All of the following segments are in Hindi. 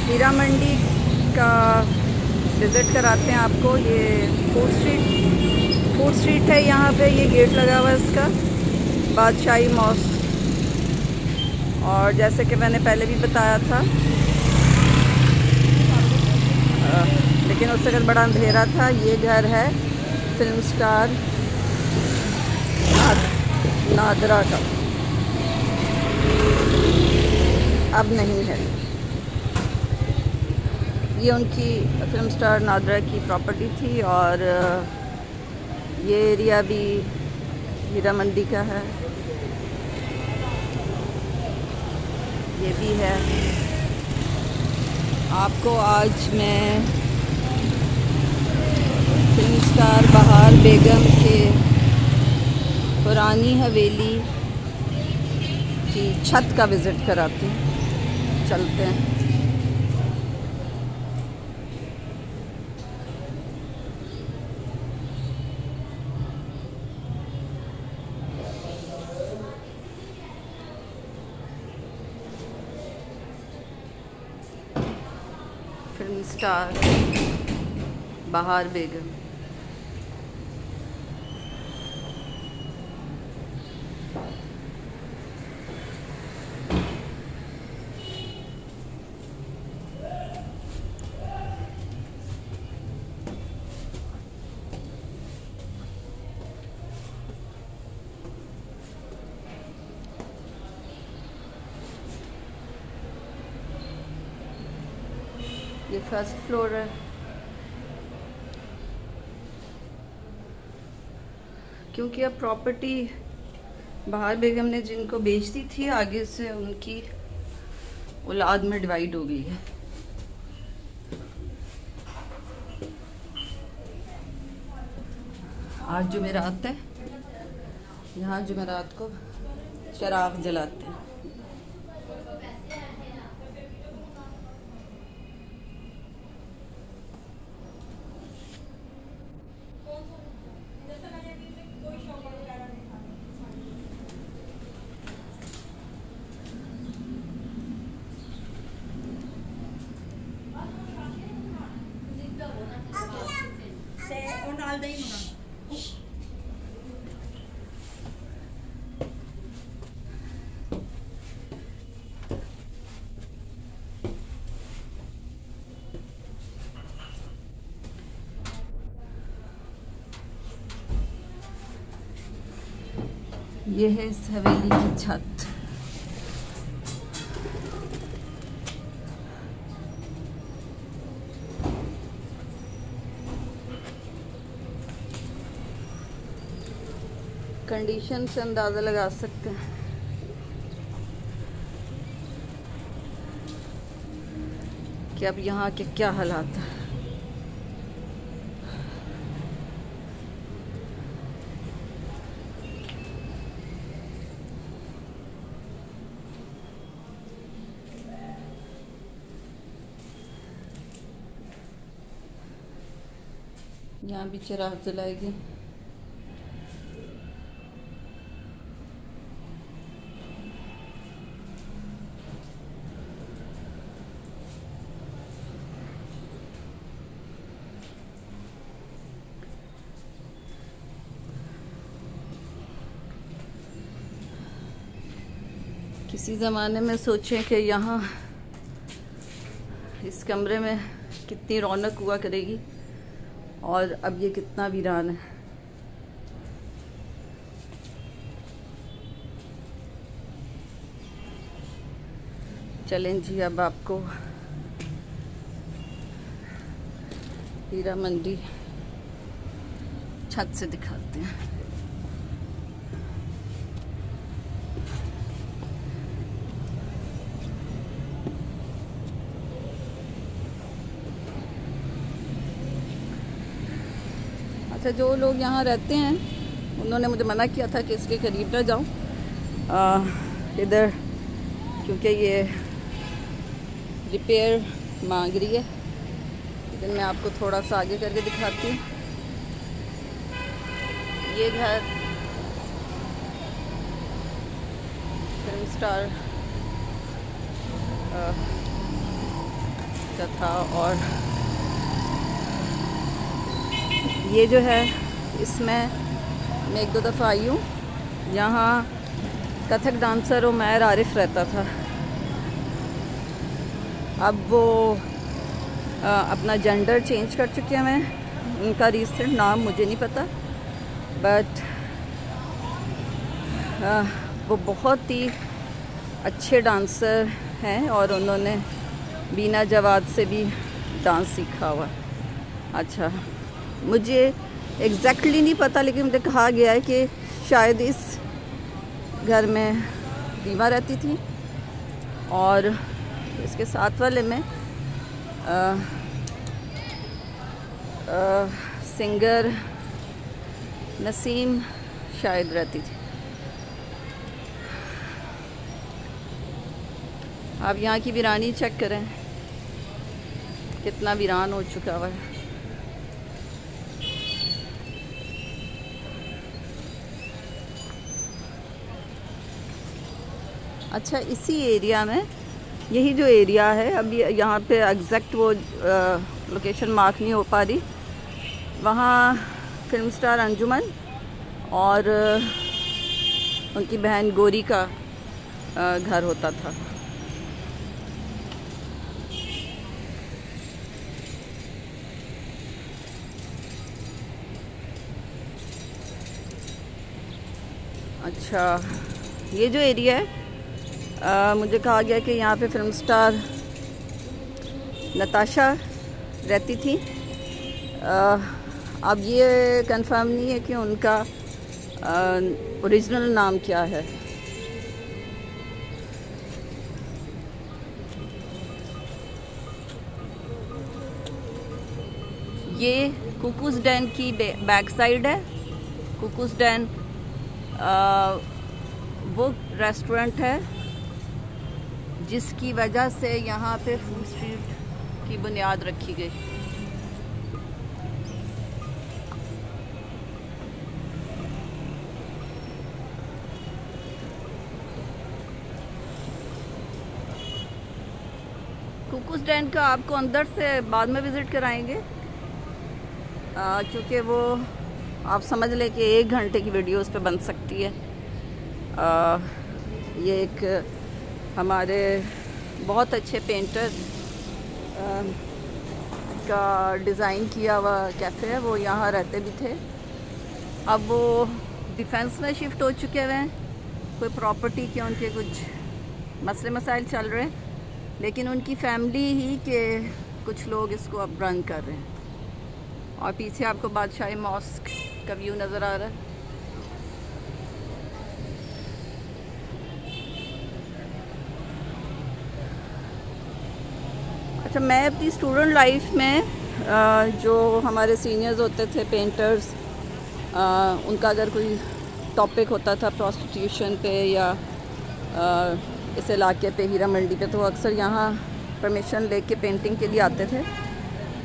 हीरा मंडी का विज़िट कराते हैं आपको। ये फूड स्ट्रीट है यहाँ पे। ये गेट लगा हुआ है इसका, बादशाही मॉस्क। और जैसे कि मैंने पहले भी बताया था, लेकिन उससे अगर बड़ा अंधेरा था, ये घर है फिल्म स्टार नादरा का। अब नहीं है। ये उनकी फिल्म स्टार नादरा की प्रॉपर्टी थी और ये एरिया भी हीरा मंडी का है। ये भी है। आपको आज मैं फिल्म स्टार बहार बेगम के पुरानी हवेली की छत का विज़िट कराती हूँ। चलते हैं। फिल्म स्टार बहार बेगम। ये फर्स्ट फ्लोर है। क्योंकि अब प्रॉपर्टी बहार बेगम ने जिनको बेच दी थी, आगे से उनकी औलाद में डिवाइड हो गई है। आज जुमेरात है, यहाँ जुमेरात को चराग जलाते हैं। ये है इस हवेली की छत। कंडीशन से अंदाज़ा लगा सकते हैं कि अब यहाँ के क्या हालात हैं। यहाँ भी चिराग जलाएगी। किसी ज़माने में सोचें कि यहाँ इस कमरे में कितनी रौनक हुआ करेगी और अब ये कितना वीरान है। चलें जी, अब आपको हीरा मंडी छत से दिखाते हैं। अच्छा, जो लोग यहाँ रहते हैं उन्होंने मुझे मना किया था कि इसके करीब ना जाऊँ इधर, क्योंकि ये रिपेयर मांग रही है। लेकिन मैं आपको थोड़ा सा आगे करके दिखाती हूँ। ये घर फिल्म स्टार का था। और ये जो है इसमें मैं एक दो दफ़ा आई हूँ। यहाँ कथक डांसर उमैर आरिफ रहता था। अब वो अपना जेंडर चेंज कर चुके हैं। उनका रीसेंट नाम मुझे नहीं पता, बट वो बहुत ही अच्छे डांसर हैं और उन्होंने बीना जवाद से भी डांस सीखा हुआ। अच्छा, मुझे एग्जैक्टली नहीं पता, लेकिन मुझे कहा गया है कि शायद इस घर में रीमा रहती थी और इसके साथ वाले में सिंगर नसीम शायद रहती थी। आप यहाँ की वीरानी चेक करें, कितना वीरान हो चुका हुआ है। अच्छा, इसी एरिया में, यही जो एरिया है, अभी यहाँ पे एग्जैक्ट वो लोकेशन मार्क नहीं हो पा रही, वहाँ फिल्म स्टार अंजुमन और उनकी बहन गोरी का घर होता था। अच्छा, ये जो एरिया है, मुझे कहा गया कि यहाँ पे फिल्म स्टार नताशा रहती थी। अब ये कंफर्म नहीं है कि उनका ओरिजिनल नाम क्या है। ये कुकूज़ डैन की बैक साइड है। कुकूज़ डैन वो रेस्टोरेंट है जिसकी वजह से यहाँ पे फूड स्ट्रीट की बुनियाद रखी गई। कुकूज़ डैन का आपको अंदर से बाद में विज़िट कराएंगे, क्योंकि वो आप समझ लें कि 1 घंटे की वीडियो उस पर बन सकती है। ये एक हमारे बहुत अच्छे पेंटर का डिज़ाइन किया हुआ कैफ़े है। वो यहाँ रहते भी थे, अब वो डिफेंस में शिफ्ट हो चुके हुए हैं। कोई प्रॉपर्टी के उनके कुछ मसले मसाइल चल रहे हैं, लेकिन उनकी फैमिली ही के कुछ लोग इसको अब रन कर रहे हैं। और पीछे आपको बादशाही मॉस्क का व्यू नज़र आ रहा है। अच्छा, मैं अपनी स्टूडेंट लाइफ में जो हमारे सीनियर्स होते थे पेंटर्स, उनका अगर कोई टॉपिक होता था प्रोस्टिट्यूशन पे या इस इलाके पे हीरा मंडी पे, तो अक्सर यहाँ परमिशन लेके पेंटिंग के लिए आते थे।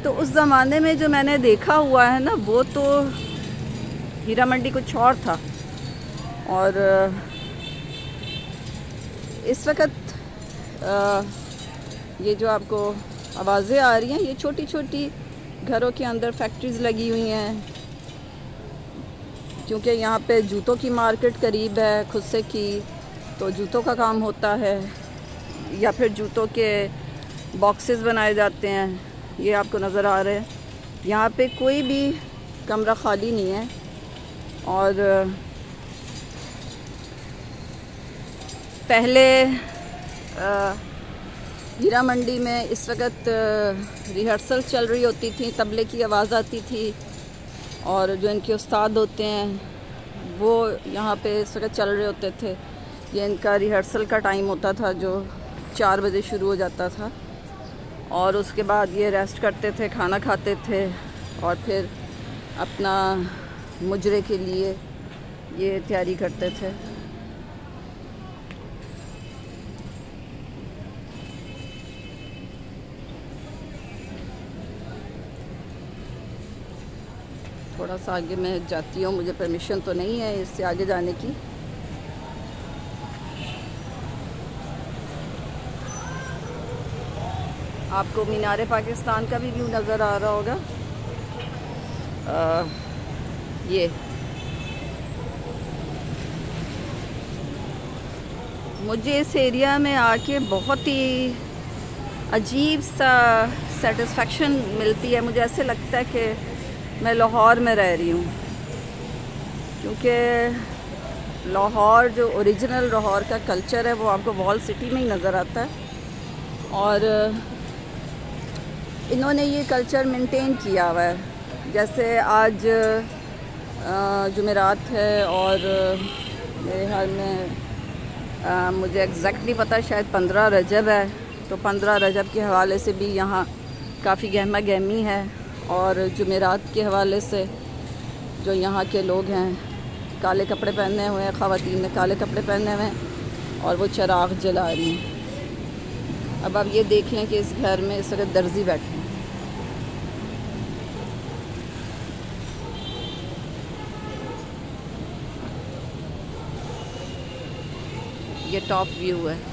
तो उस ज़माने में जो मैंने देखा हुआ है ना, वो तो हीरा मंडी कुछ और था। और इस वक्त ये जो आपको आवाज़ें आ रही हैं, ये छोटी छोटी घरों के अंदर फैक्ट्रीज़ लगी हुई हैं, क्योंकि यहाँ पे जूतों की मार्केट करीब है खुद से की, तो जूतों का काम होता है, या फिर जूतों के बॉक्सेस बनाए जाते हैं। ये आपको नज़र आ रहे हैं, यहाँ पे कोई भी कमरा खाली नहीं है। और पहले हीरा मंडी में इस वक्त रिहर्सल चल रही होती थी, तबले की आवाज़ आती थी, और जो इनके उस्ताद होते हैं वो यहाँ पे इस वक्त चल रहे होते थे। ये इनका रिहर्सल का टाइम होता था जो 4 बजे शुरू हो जाता था, और उसके बाद ये रेस्ट करते थे, खाना खाते थे, और फिर अपना मुजरे के लिए ये तैयारी करते थे। थोड़ा सा आगे मैं जाती हूँ, मुझे परमिशन तो नहीं है इससे आगे जाने की। आपको मीनार पाकिस्तान का भी व्यू नज़र आ रहा होगा। ये मुझे इस एरिया में आके बहुत ही अजीब सा सेटिस्फेक्शन मिलती है। मुझे ऐसे लगता है कि मैं लाहौर में रह रही हूँ, क्योंकि लाहौर जो ओरिजिनल लाहौर का कल्चर है वो आपको वॉल सिटी में ही नज़र आता है। और इन्होंने ये कल्चर मेंटेन किया हुआ है। जैसे आज जुमेरात है और मेरे ख्याल में मुझे एग्जैक्टली पता है, शायद 15 रजब है। तो 15 रजब के हवाले से भी यहाँ काफ़ी गहमा गहमी है। और जुमेरात के हवाले से जो यहाँ के लोग हैं काले कपड़े पहने हुए हैं, ख़वातीन ने काले कपड़े पहने हुए हैं और वो चिराग जला रही हैं। अब आप ये देख लें कि इस घर में इस वक्त दर्जी बैठे हैं। ये टॉप व्यू है।